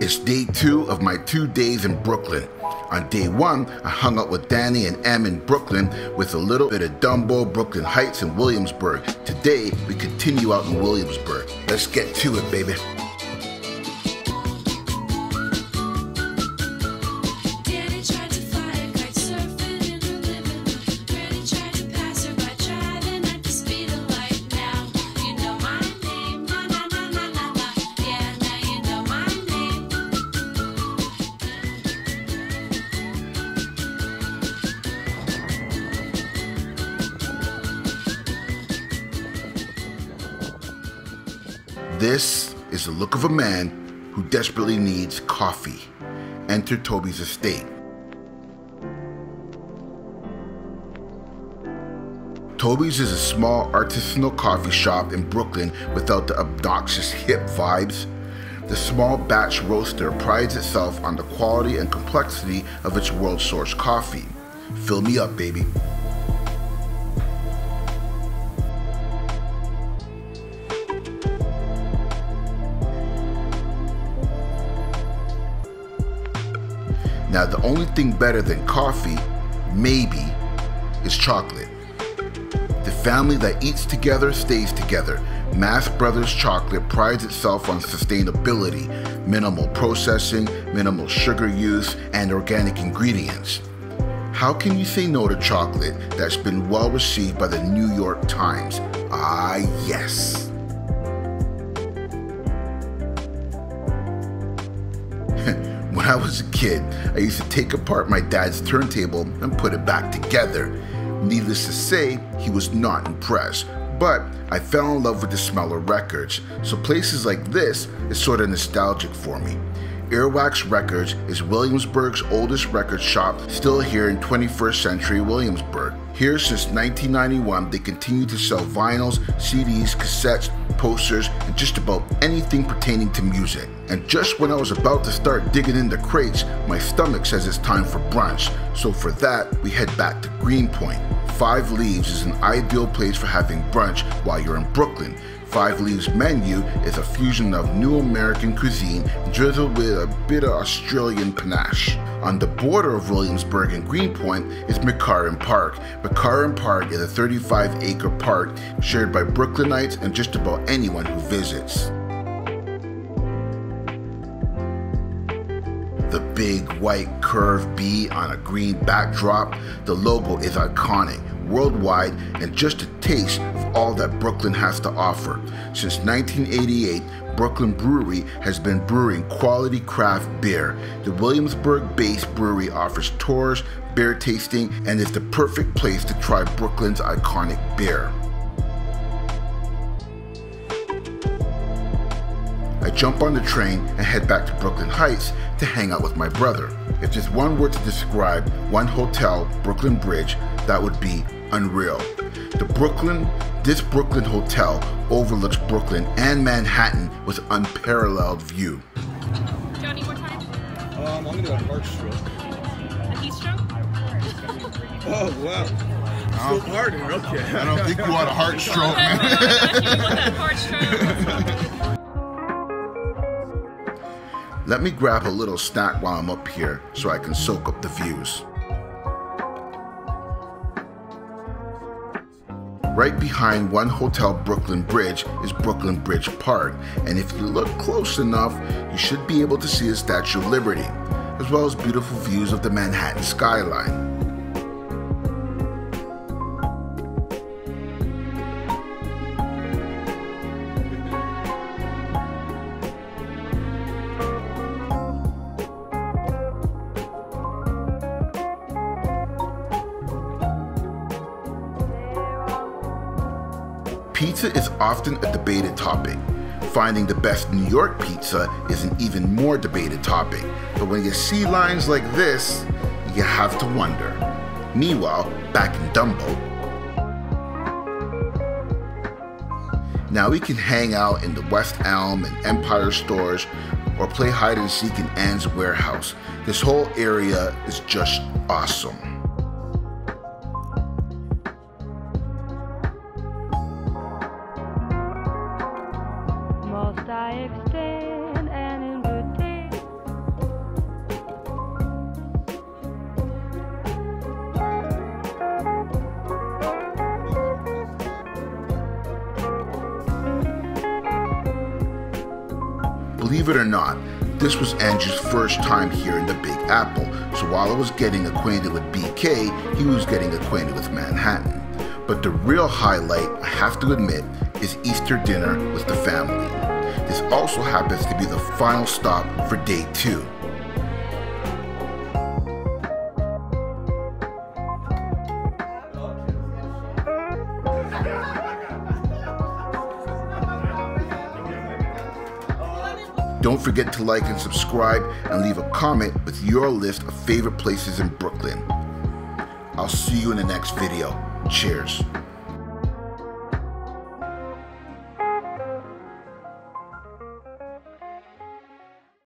It's day 2 of my 2 days in Brooklyn. On day 1, I hung out with Danny and Em in Brooklyn with a little bit of Dumbo, Brooklyn Heights, and Williamsburg. Today, we continue out in Williamsburg. Let's get to it, baby. This is the look of a man who desperately needs coffee. Enter Toby's estate. Toby's is a small artisanal coffee shop in Brooklyn without the obnoxious hip vibes. The small batch roaster prides itself on the quality and complexity of its world-sourced coffee. Fill me up, baby. Now, the only thing better than coffee, maybe, is chocolate. The family that eats together stays together. Mass Brothers Chocolate prides itself on sustainability, minimal processing, minimal sugar use, and organic ingredients. How can you say no to chocolate that's been well received by the New York Times? Ah, yes. When I was a kid, I used to take apart my dad's turntable and put it back together. Needless to say, he was not impressed, but I fell in love with the smell of records, so places like this is sort of nostalgic for me. Earwax Records is Williamsburg's oldest record shop, still here in 21st century Williamsburg. Here since 1991, they continue to sell vinyls, CDs, cassettes, posters, and just about anything pertaining to music. And just when I was about to start digging into crates, my stomach says it's time for brunch. So for that, we head back to Greenpoint. 5 Leaves is an ideal place for having brunch while you're in Brooklyn. 5 Leaves' menu is a fusion of new American cuisine drizzled with a bit of Australian panache. On the border of Williamsburg and Greenpoint is McCarran Park. McCarran Park is a 35-acre park shared by Brooklynites and just about anyone who visits. The big white curved B on a green backdrop, the logo is iconic, worldwide, and just a taste of all that Brooklyn has to offer. Since 1988, Brooklyn Brewery has been brewing quality craft beer. The Williamsburg-based brewery offers tours, beer tasting, and is the perfect place to try Brooklyn's iconic beer. I jump on the train and head back to Brooklyn Heights to hang out with my brother. If there's one word to describe one hotel, Brooklyn Bridge, that would be unreal. This Brooklyn hotel overlooks Brooklyn and Manhattan with unparalleled view. Do you need more time? I'm gonna do a heart stroke. A heat stroke? Oh wow. So hard, okay. I don't think you want a heart stroke, man. You want that heart stroke? Let me grab a little snack while I'm up here so I can soak up the views. Right behind One Hotel Brooklyn Bridge is Brooklyn Bridge Park, and if you look close enough, you should be able to see the Statue of Liberty, as well as beautiful views of the Manhattan skyline. Pizza is often a debated topic. Finding the best New York pizza is an even more debated topic. But when you see lines like this, you have to wonder. Meanwhile, back in Dumbo, now we can hang out in the West Elm and Empire stores or play hide and seek in Ann's warehouse. This whole area is just awesome. believe it or not, this was Andrew's first time here in the Big Apple, so while I was getting acquainted with BK, he was getting acquainted with Manhattan. But the real highlight, I have to admit, is Easter dinner with the family. This also happens to be the final stop for day 2. Don't forget to like and subscribe and leave a comment with your list of favorite places in Brooklyn. I'll see you in the next video. Cheers.